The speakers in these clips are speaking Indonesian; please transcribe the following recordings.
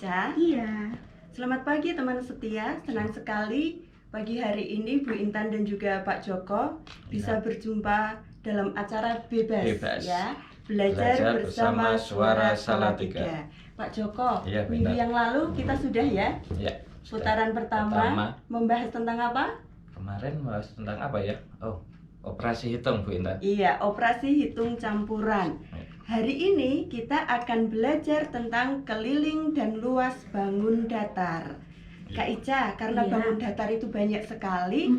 Ica? Iya. Selamat pagi teman setia, senang sekali pagi hari ini Bu Intan dan juga Pak Joko bisa berjumpa dalam acara bebas. Ya. Belajar bersama Suara Salatiga. Pak Joko, minggu yang lalu kita sudah ya? Putaran pertama membahas tentang apa? Kemarin membahas tentang apa ya? Oh, operasi hitung Bu Intan. Iya, operasi hitung campuran. Hari ini kita akan belajar tentang keliling dan luas bangun datar. Kak Ica, karena bangun datar itu banyak sekali,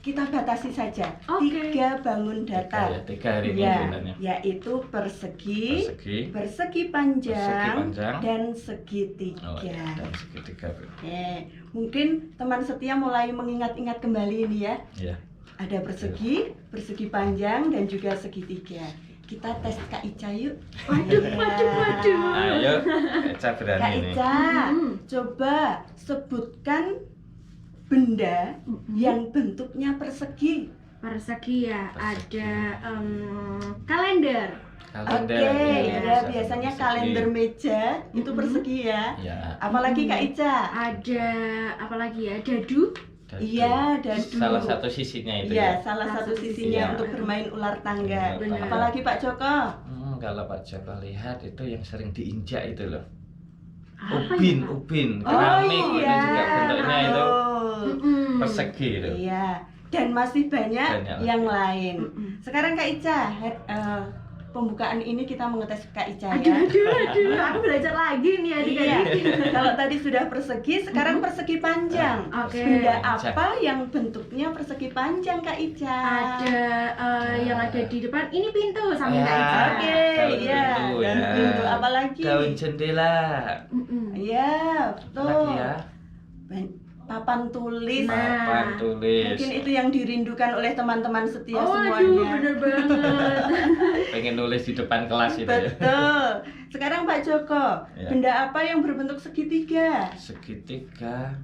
kita batasi saja. 3 bangun datar. Tiga hari ini sebenarnya. Yaitu persegi panjang, dan segitiga. Oh, ya, dan segitiga. Mungkin teman setia mulai mengingat-ingat kembali ini ya. Iya. Ada persegi panjang, dan juga segitiga. Kita tes Kak Ica yuk. Waduh. Ayo, Ica berani Kak nih. Ica, coba sebutkan benda yang bentuknya persegi. Persegi ya, ada kalender. Kalender. Oke, Ya, biasanya persegi. kalender meja itu persegi ya. Ya. Apalagi Kak Ica? Ada apa lagi ya? Dadu. Iya, dadu. Salah satu sisinya itu Iya, ya. salah satu sisinya Iya. untuk bermain ular tangga. Benar. Apalagi Pak Joko? Kalau Pak Joko lihat itu yang sering diinjak itu loh. Apa Ubin, Oh keramik itu iya, juga bentuknya itu betul. persegi itu. Iya, dan masih banyak yang lain. Sekarang Kak Ica, pembukaan ini kita mengetes Kak Ica ya. Aduh, aku belajar lagi nih adik-adik. Iya. Kalau tadi sudah persegi, sekarang persegi panjang. Oke. Benda apa yang bentuknya persegi panjang Kak Ica? Ada yang ada di depan. Ini pintu samping Kak Ica. Oke, daun iya. pintu, Dan ya. pintu apa lagi? Daun jendela. Iya, Apa betul. lagi ya? Papan tulis. Papan tulis. Mungkin itu yang dirindukan oleh teman-teman setia semuanya. Aduh, bener banget. Pengen nulis di depan kelas itu ya. Betul. Sekarang Pak Joko, Ya. benda apa yang berbentuk segitiga? Segitiga.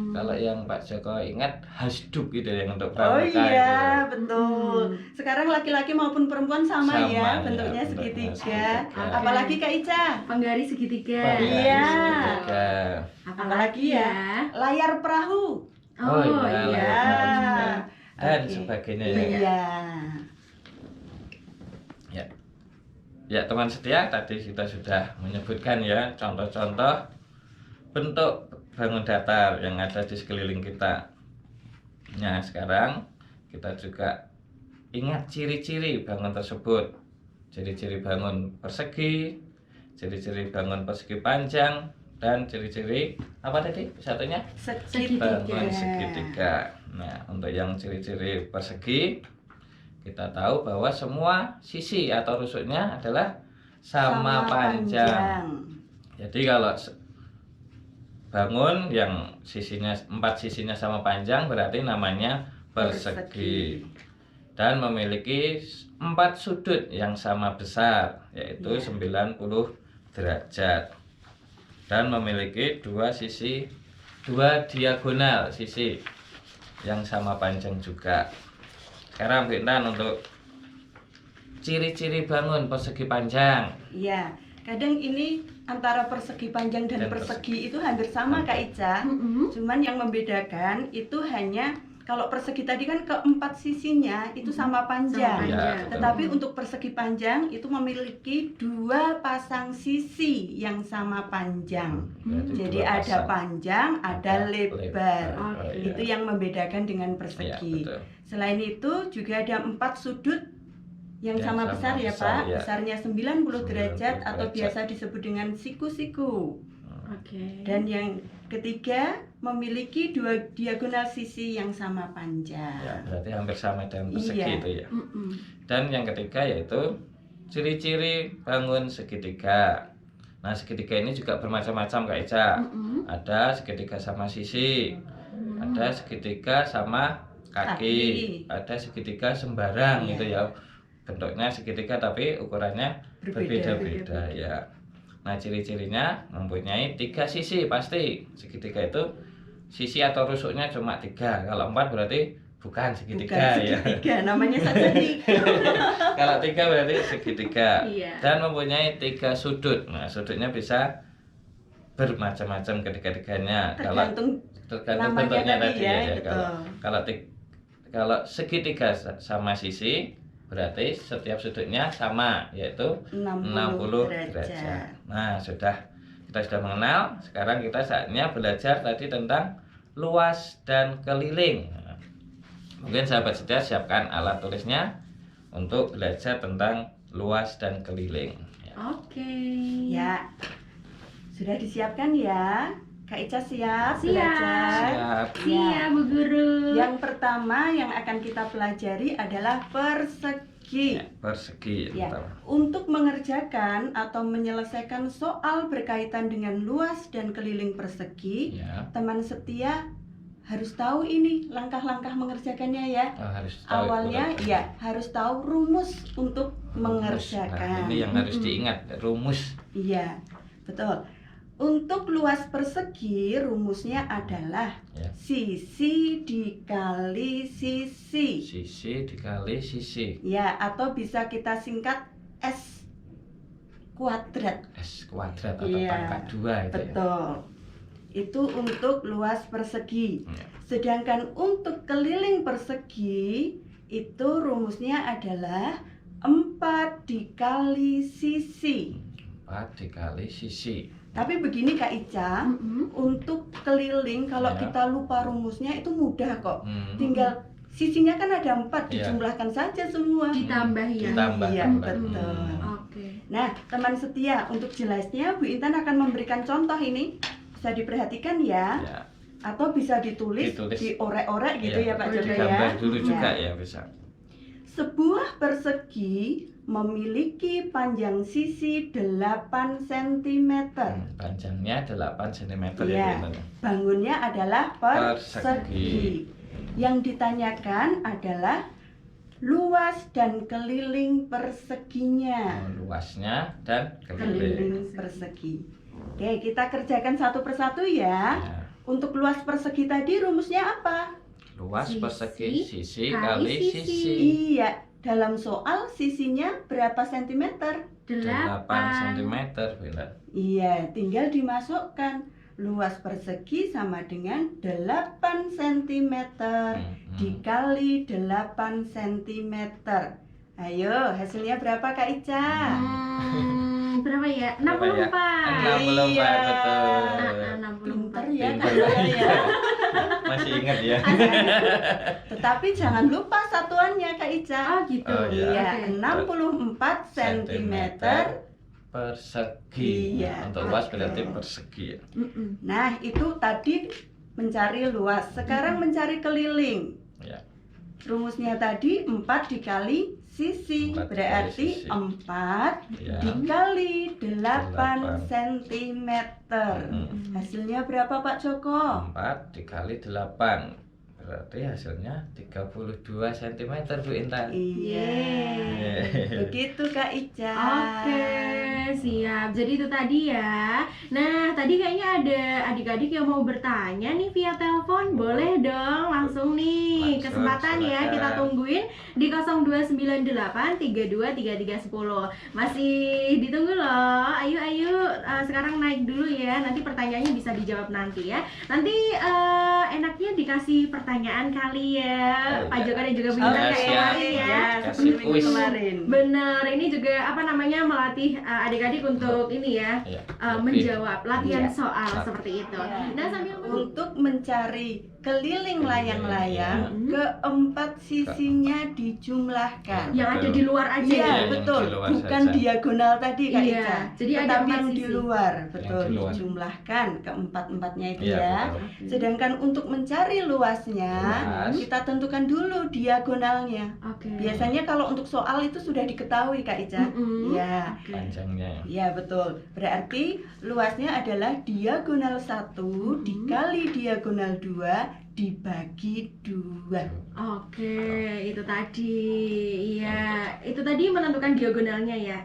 Kalau yang Pak Joko ingat hasduk gitu yang untuk Oh pramuka iya, itu. betul. Sekarang laki-laki maupun perempuan sama Sama, ya, ya, bentuknya bentuknya segitiga. segitiga. Apalagi Kak Ica? Penggaris segitiga. Iya. Segitiga. Apalagi ya? Layar perahu. Oh iya, iya. layar perahu juga. Dan Oke. sebagainya ya. Iya. Ya teman setia, tadi kita sudah menyebutkan ya contoh-contoh bentuk bangun datar yang ada di sekeliling kita. Nah sekarang kita juga ingat ciri-ciri bangun tersebut. Ciri-ciri bangun persegi, ciri-ciri bangun persegi panjang, dan ciri-ciri apa tadi satunya? Segitiga. Bangun segitiga. Nah untuk yang ciri-ciri persegi, kita tahu bahwa semua sisi atau rusuknya adalah sama panjang. Jadi kalau bangun yang sisinya 4 sisinya sama panjang berarti namanya persegi. Dan memiliki 4 sudut yang sama besar yaitu 90 derajat. Dan memiliki 2 diagonal sisi yang sama panjang juga. Sekarang Bu Intan untuk ciri-ciri bangun persegi panjang. Iya, kadang ini antara persegi panjang dan persegi itu hampir sama Kak Ica. Cuman yang membedakan itu hanya kalau persegi tadi kan keempat sisinya itu sama panjang. Ya, Tetapi untuk persegi panjang itu memiliki 2 pasang sisi yang sama panjang. Jadi ada panjang, ada lebar. Itu yang membedakan dengan persegi. Ya, Selain itu juga ada 4 sudut yang sama besar ya besar, Pak. ya. Besarnya 90 derajat 90 atau derajat. biasa disebut dengan siku-siku. Oke. Dan yang ketiga memiliki 2 diagonal sisi yang sama panjang. Ya, berarti hampir sama dengan persegi Iya. itu ya. Dan yang ketiga yaitu ciri-ciri bangun segitiga. Nah, segitiga ini juga bermacam-macam Kak Ica. Ada segitiga sama sisi, ada segitiga sama kaki, ada segitiga sembarang Iya. gitu ya. Bentuknya segitiga tapi ukurannya berbeda-beda ya. Nah, ciri-cirinya mempunyai 3 sisi pasti. Segitiga itu sisi atau rusuknya cuma 3. Kalau 4 berarti Bukan segitiga Bukan ya. segitiga, namanya saja tiga. Kalau 3 berarti segitiga. Iya. Dan mempunyai 3 sudut. Nah, sudutnya bisa bermacam-macam ketiga-tiganya. Tergantung Tergantung namanya bentuknya tadi tadi ya, ya. betul. Kalau segitiga sama sisi berarti setiap sudutnya sama, yaitu 60 derajat. Nah, kita sudah mengenal. Sekarang kita saatnya belajar tadi tentang luas dan keliling. Nah, mungkin sahabat setia siapkan alat tulisnya untuk belajar tentang luas dan keliling. Oke. Ya, sudah disiapkan ya. Kak Ica siap Siap. belajar? Siap. Siap, Bu Guru. Yang pertama yang akan kita pelajari adalah persegi. Ya, persegi. Ya, Pertama. untuk mengerjakan atau menyelesaikan soal berkaitan dengan luas dan keliling persegi, Ya. teman setia harus tahu ini langkah-langkah mengerjakannya ya. Oh, harus tahu Awalnya itu. ya harus tahu rumus untuk Rumus. mengerjakan. Nah, ini yang harus diingat, rumus. Iya, betul. Untuk luas persegi rumusnya adalah Ya. sisi dikali sisi. Sisi dikali sisi. Ya, atau bisa kita singkat S kuadrat. S kuadrat atau Iya, pangkat 2 itu ya. Betul. Itu untuk luas persegi. Ya. Sedangkan untuk keliling persegi itu rumusnya adalah 4 dikali sisi. 4 dikali sisi. Tapi begini Kak Ica, untuk keliling kalau Ya. kita lupa rumusnya itu mudah kok. Hmm. Tinggal sisinya kan ada 4, Ya. dijumlahkan saja semua. Ditambah ya. Ditambah. Iya, tambah. betul. Oke. Nah, teman setia, untuk jelasnya Bu Intan akan memberikan contoh ini. Bisa diperhatikan ya, Ya. atau bisa ditulis, Ditulis. diorek-orek gitu ya Pak Joko ya. Digambar dulu juga Ya. ya bisa. Sebuah persegi memiliki panjang sisi 8 cm. Panjangnya 8 cm Iya. ya. Bangunnya adalah persegi. Persegi. Yang ditanyakan adalah luas dan keliling perseginya. Luasnya dan keliling. Keliling persegi. Oke, kita kerjakan satu persatu ya. Ya. Untuk luas persegi tadi rumusnya apa? Luas Sisi persegi sisi kali kali sisi. sisi. Iya, dalam soal sisinya berapa sentimeter? 8 cm benar. Iya, tinggal dimasukkan. Luas persegi sama dengan 8 cm dikali 8 cm. Ayo, hasilnya berapa Kak Ica? Berapa ya? Berapa ya? 64. 64 Iya. betul. Pinter 64. ya Pinter. Kak Ica ya. Masih ingat ya? Tetapi jangan lupa satuannya Kak Ica. Oh gitu. Oh, iya. Iya, 64 cm. persegi. Iya, Untuk luas oke. berarti persegi. Nah, itu tadi mencari luas. Sekarang mencari keliling. Ya. Rumusnya tadi 4 dikali sisi. 4 dikali Berarti sisi. 4 Ya. dikali 8 8 cm. Mm. Hasilnya berapa Pak Joko? 4 dikali 8 berarti hasilnya 32 cm Bu Intan. Iya. Yeay. Begitu Kak Ica. Oke, siap. Jadi itu tadi ya. Nah, tadi kayaknya ada adik-adik yang mau bertanya nih via telepon. Boleh dong, langsung nih. Langsung, Kesempatan ya, silakan. kita tungguin di 0298323310. Masih ditunggu loh. Ayo, sekarang naik dulu ya. Nanti pertanyaannya bisa dijawab nanti ya. Nanti enaknya dikasih pertanyaan kali ya. Oh, Pak iya. Joko dan juga Bu Oh, Intan Siap, kayak siap. kemarin ya. Ya, Kasih seperti minggu kuis. kemarin. Bener, ini juga apa namanya melatih adik-adik untuk ini ya Iya. menjawab latihan Iya. soal seperti itu. Iya. Nah sambil Untuk mencari keliling layang-layang, Keliling. keempat sisinya dijumlahkan. yang ada di luar aja Iya, ya. yang betul. di luar Bukan saja. diagonal tadi Kak Iya, Ica. jadi ada Tetapi 4 yang di sisi. luar, betul, di luar. dijumlahkan keempat-empatnya itu Iya, ya. betul. Sedangkan untuk mencari luasnya, Luas. kita tentukan dulu diagonalnya. Oke. Biasanya kalau untuk soal itu sudah diketahui Kak Ica. Mm-mm. Iya. Oke. Panjangnya. Iya betul. Berarti luasnya adalah diagonal 1 dikali diagonal 2 dibagi 2. Oke, itu tadi. Iya, itu tadi menentukan diagonalnya ya.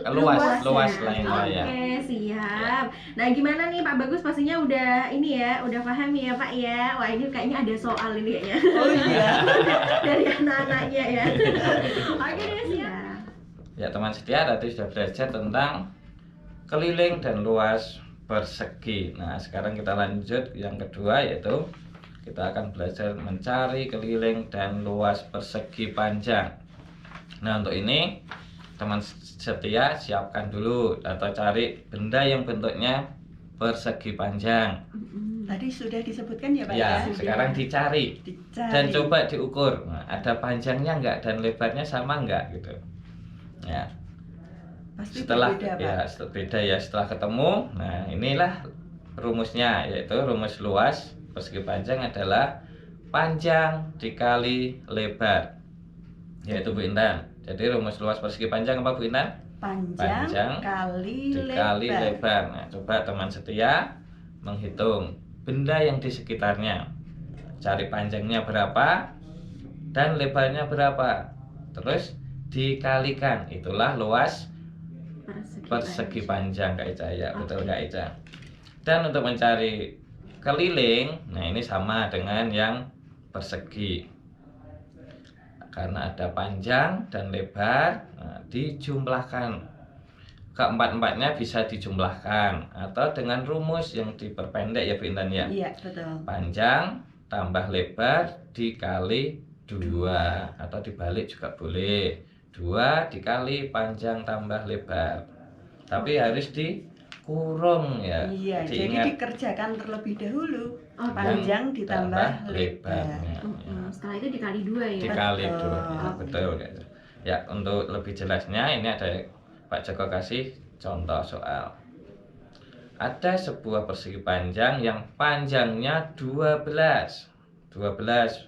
Luas Luasnya. layang-layang. Oke, siap. Nah, gimana nih Pak Bagus? Pastinya udah ini ya, udah paham ya Pak ya. Wah, ini kayaknya ada soal ini kayaknya. Oh iya. Dari anak-anaknya ya. Oke deh, siap. Ya teman setia, tadi sudah belajar tentang keliling dan luas persegi. Nah sekarang kita lanjut yang kedua, yaitu kita akan belajar mencari keliling dan luas persegi panjang. Nah untuk ini teman setia siapkan dulu atau cari benda yang bentuknya persegi panjang. Tadi sudah disebutkan ya Pak Ya, ya? sekarang dicari dan coba diukur. Nah, ada panjangnya enggak dan lebarnya sama enggak gitu. Ya. Pasti Setelah berbeda, Pak. beda ya, setelah ketemu, nah inilah rumusnya, yaitu rumus luas persegi panjang adalah panjang dikali lebar, yaitu Bu Intan. Jadi rumus luas persegi panjang apa Bu Intan? Panjang kali dikali lebar. lebar. Nah, coba teman setia menghitung benda yang di sekitarnya, cari panjangnya berapa dan lebarnya berapa, terus dikalikan, itulah luas persegi panjang Kak Ica ya. Betul Kak Ica. Dan untuk mencari keliling, nah ini sama dengan yang persegi, karena ada panjang dan lebar, nah, dijumlahkan, keempat-empatnya bisa dijumlahkan atau dengan rumus yang diperpendek ya Bu Intan ya. Iya betul. Panjang tambah lebar dikali 2 atau dibalik juga boleh, 2 dikali panjang tambah lebar, tapi harus dikurung ya. Iya, jadi Diingat dikerjakan terlebih dahulu. Oke. Panjang ditambah lebar. lebarnya. Setelah itu dikali 2 ya. Dikali Betul. 2 ya, betul gitu. Ya, untuk lebih jelasnya ini ada Pak Joko kasih contoh soal. Ada sebuah persegi panjang yang panjangnya 12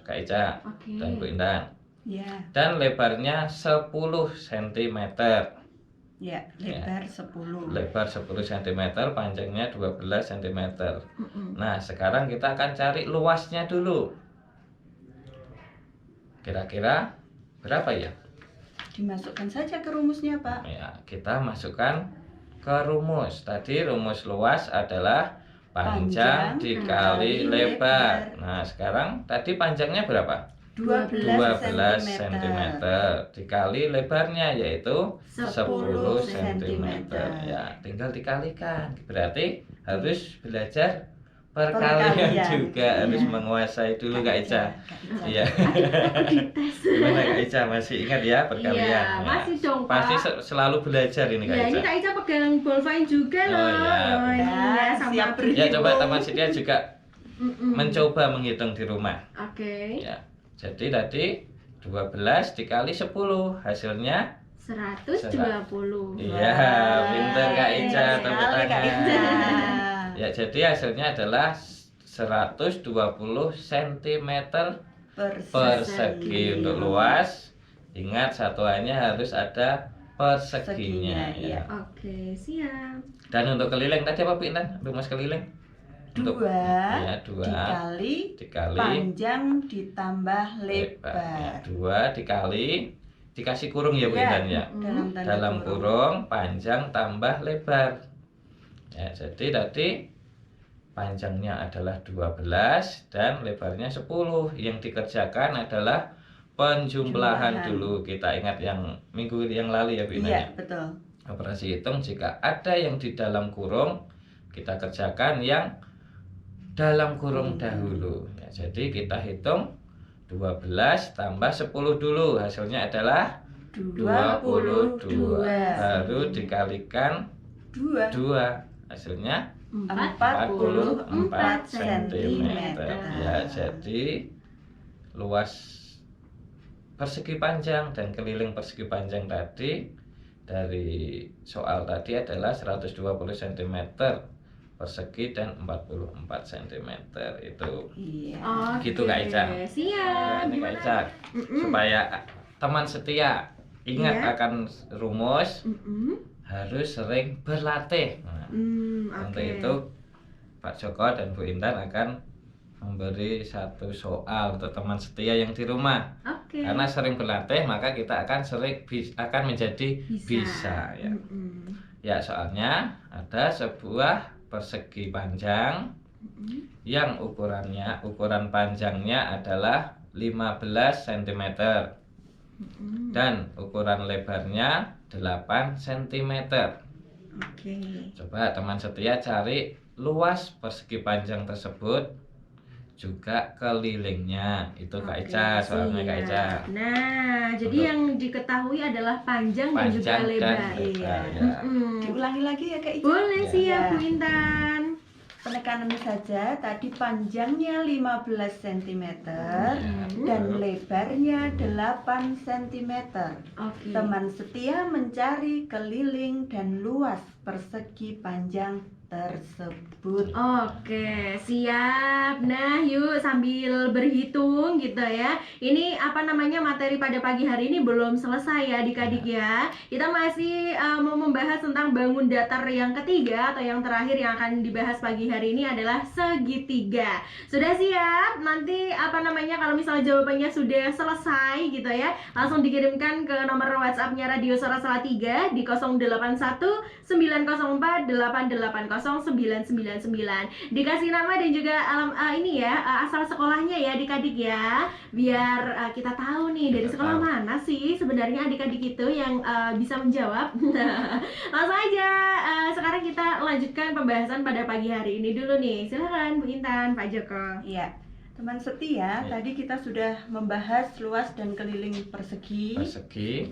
Kak Ica Oke. dan Bu Intan, Ya, dan lebarnya 10 cm. ya, lebar 10. Lebar 10 cm, panjangnya 12 cm. Mm-mm. Nah, sekarang kita akan cari luasnya dulu. Kira-kira berapa ya? Dimasukkan saja ke rumusnya, Pak. Ya, kita masukkan ke rumus. Tadi rumus luas adalah panjang Panjang dikali kali lebar. lebar. Nah, sekarang tadi panjangnya berapa? 12 cm dikali lebarnya yaitu 10 cm. Ya, tinggal dikalikan. Berarti harus belajar perkalian Perkalian. juga, harus Iya. menguasai dulu Kak Ica. Iya. Aku dites. Gimana Kak Ica, masih ingat ya perkalian? Iya, Ya. masih dong, Pak. Pasti selalu belajar ini Kak Ya, ini Ica. Kak Ica pegang ballpoint juga Oh, loh. iya. Oh, ini ya, Ya, sama siap aku. berhitung. Ya, coba teman setia juga Mm-mm. mencoba menghitung di rumah. Oke. Ya. Jadi tadi 12 dikali 10 hasilnya 120. Iya, pintar Kak Ica, Pintar tepuk sekali, Kak tangan. Ica. Ya, jadi hasilnya adalah 120 cm persegi. Untuk luas, ingat satuannya harus ada perseginya Perseginya, ya. iya. Oke, siap. Dan untuk keliling tadi apa Pintan? Rumus keliling? Untuk 2 ya, 2 dikali panjang ditambah lebar. Ya, lebar. 2 dikali dikasih kurung ya Bu Ya, Intan ya. dalam tanda Dalam kurung panjang tambah lebar. Ya, jadi tadi panjangnya adalah 12 dan lebarnya 10. Yang dikerjakan adalah penjumlahan Jumlahan. dulu. Kita ingat yang minggu yang lalu ya Bu Intan Iya, ya. betul. Operasi hitung, jika ada yang di dalam kurung, kita kerjakan yang dalam kurung dahulu. Ya, jadi kita hitung 12 tambah 10 dulu, hasilnya adalah 22. Baru dikalikan 2 hasilnya 44 cm. cm. Ya, jadi luas persegi panjang dan keliling persegi panjang tadi dari soal tadi adalah 120 cm persegi dan 44 cm itu. Iya. Oke. Gitu, Kak Ica. Siap. Ini Kak Gimana? Ica, supaya teman setia ingat Iya. akan rumus, Mm-mm. harus sering berlatih. Nah, untuk Oke. itu Pak Joko dan Bu Intan akan memberi satu soal untuk teman setia yang di rumah. Oke. Karena sering berlatih, maka kita akan sering akan menjadi bisa ya. Mm-mm. Ya, soalnya ada sebuah persegi panjang yang ukuran panjangnya adalah 15 cm dan ukuran lebarnya 8 cm. Oke. Coba teman setia cari luas persegi panjang tersebut juga kelilingnya. Itu Kak Ica, soalnya Kak Ica. Nah, jadi Untuk yang diketahui adalah panjang dan juga lebar. Iya. Iya. Diulangi lagi ya Kak Ica? Boleh Ya. siap Ya. Bu Intan. Penekanannya saja, tadi panjangnya 15 cm dan lebarnya 8 cm. Oke. Teman setia mencari keliling dan luas persegi panjang tersebut. Oke, siap. Nah, yuk sambil berhitung gitu ya. Ini apa namanya, materi pada pagi hari ini belum selesai ya adik-adik ya. Kita masih mau membahas tentang bangun datar yang ketiga atau yang terakhir yang akan dibahas pagi hari ini adalah segitiga. Sudah siap? Nanti apa namanya, kalau misalnya jawabannya sudah selesai gitu ya, langsung dikirimkan ke nomor WhatsApp-nya Radio Suara Salatiga di 081 904 880 999. Dikasih nama dan juga asal sekolahnya ya adik-adik ya, biar kita tahu nih dari sekolah mana sih sebenarnya adik-adik itu yang bisa menjawab. Langsung aja, sekarang kita lanjutkan pembahasan pada pagi hari ini dulu nih. Silakan Bu Intan, Pak Joko. Iya. Teman setia, tadi kita sudah membahas luas dan keliling persegi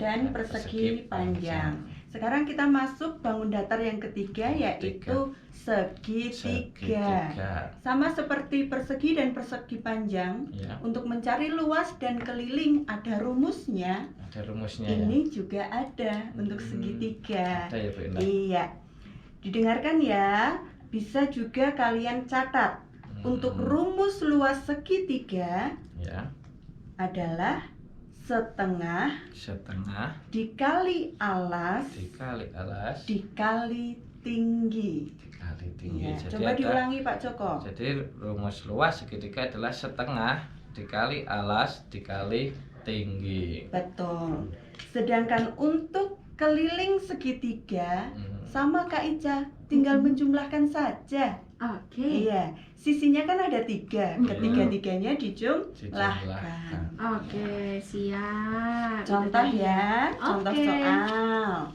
dan persegi panjang. Sekarang kita masuk bangun datar yang ketiga, yaitu segitiga. Sama seperti persegi dan persegi panjang, untuk mencari luas dan keliling ada rumusnya. Ini juga ada untuk segitiga. Ada ya, Bu Indah? Iya. Didengarkan ya. Bisa juga kalian catat. Untuk rumus luas segitiga adalah setengah dikali alas dikali tinggi. Ya, Jadi coba diulangi Pak Joko. Jadi rumus luas segitiga adalah setengah dikali alas dikali tinggi. Betul. Sedangkan untuk keliling segitiga sama Kak Ica, tinggal menjumlahkan saja. Oke. Iya, sisinya kan ada 3, ketiga-tiganya dijumlahkan. Oke, siap. Contoh ya, contoh Oke. soal.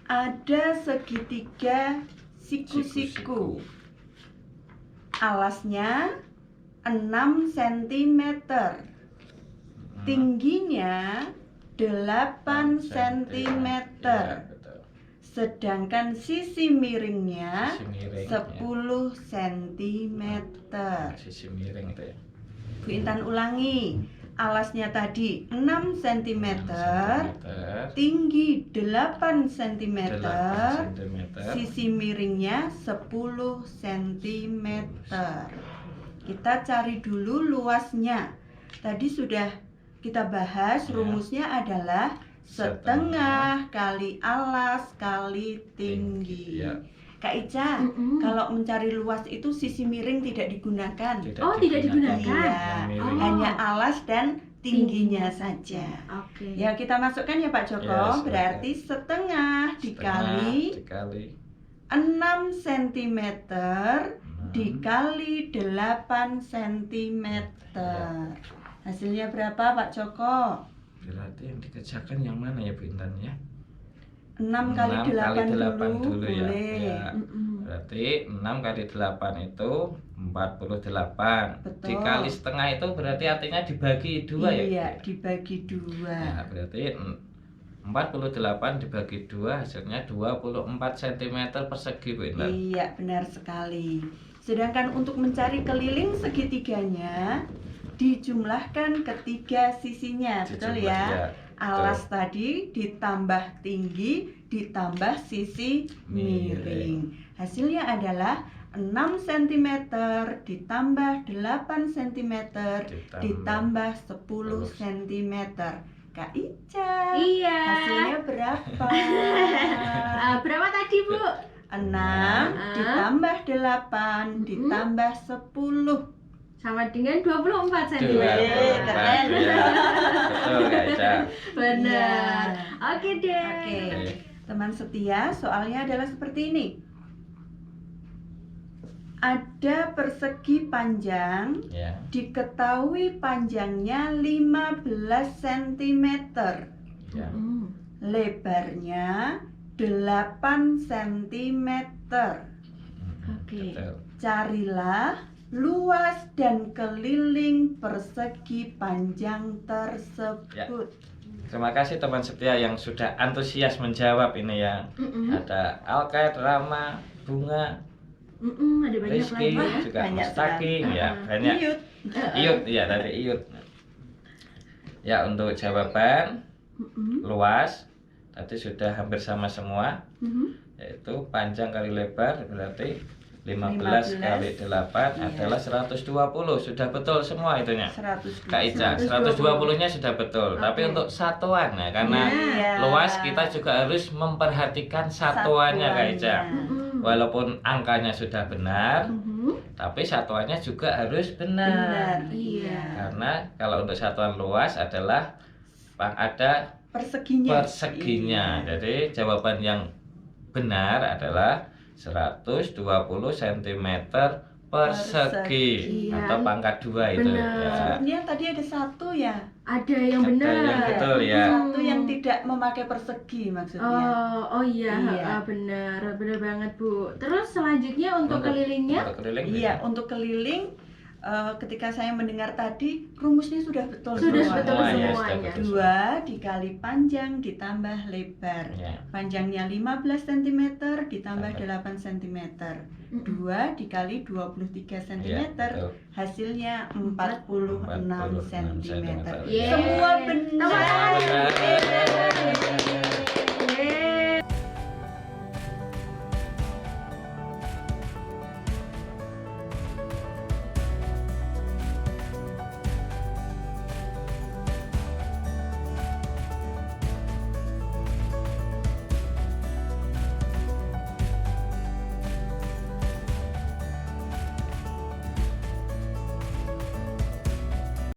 Ada segitiga siku-siku. Alasnya 6 cm. Tingginya 8 cm. Sedangkan sisi miringnya 10 cm. Sisi miring itu ya. Bu Intan ulangi. Alasnya tadi 6 cm, tinggi 8 cm, sisi miringnya 10 cm. Kita cari dulu luasnya. Tadi sudah kita bahas, rumusnya adalah setengah kali alas kali tinggi. Kak Ica, kalau mencari luas itu sisi miring tidak digunakan. Tidak digunakan. Iya, hanya alas dan tingginya saja. Oke. Ya, kita masukkan ya Pak Joko. Berarti setengah dikali 6 cm dikali 8 cm. Hasilnya berapa Pak Joko? Berarti yang dikerjakan yang mana ya Bu Intan ya? 6 kali 8 dulu ya. boleh. Berarti 6 kali 8 itu 48. Betul. Dikali setengah itu berarti artinya dibagi 2 ya? Iya, dibagi 2. Nah, berarti 48 dibagi 2 hasilnya 24 cm persegi Bu Intan. Iya, benar sekali. Sedangkan untuk mencari keliling segitiganya dijumlahkan ketiga sisinya, betul ya? Alas tadi ditambah tinggi ditambah sisi miring. Hasilnya adalah 6 cm ditambah 8 cm ditambah 10 cm. Kak Ica, Iya. hasilnya berapa? Berapa tadi Bu? 6 ditambah 8 ditambah 10 sama dengan 24 cm. Keren. Betul Kak Ica. Benar. Iya. Oke deh. Oke. Teman setia, soalnya adalah seperti ini. Ada persegi panjang, Ya. diketahui panjangnya 15 cm, Ya. lebarnya 8 cm. Oke. Betul. Carilah luas dan keliling persegi panjang tersebut. Terima kasih teman setia yang sudah antusias menjawab ini ya. Ada Alkaid, Rama, Bunga, Ada banyak Rizky, lagi ya. juga Banyak Mustaqim sekali. ya, banyak. Iyut. Iyut, ya dari Iyut. Ya untuk jawaban luas tadi sudah hampir sama semua, yaitu panjang kali lebar berarti 15 kali 8 adalah 120. Sudah betul semua itunya. 100. Kak Ica, 120-nya sudah betul. Tapi untuk satuan ya, karena Iya. luas kita juga harus memperhatikan satuannya Kak Ica. Walaupun angkanya sudah benar, tapi satuannya juga harus benar. Iya. Karena kalau untuk satuan luas adalah ada Perseginya. perseginya. Iya. Jadi jawaban yang benar adalah 120 cm persegi Iya. atau pangkat 2 itu Benar. ya. Sebenarnya tadi ada satu ya. Ada yang Ada benar. yang betul ya. Satu yang tidak memakai persegi maksudnya. Oh iya, Iya. benar banget Bu. Terus selanjutnya untuk kelilingnya? Untuk keliling Iya, untuk keliling ketika saya mendengar tadi rumusnya sudah betul Sudah semua. betul Semuanya semuanya. sudah betul. 2 dikali panjang ditambah lebar. Ya. Panjangnya 15 cm ditambah Tambah. 8 cm. 2 dikali 23 cm. Iya, betul. Hasilnya 46 cm. cm. Yeay. Semua benar. Teman-teman. Benar.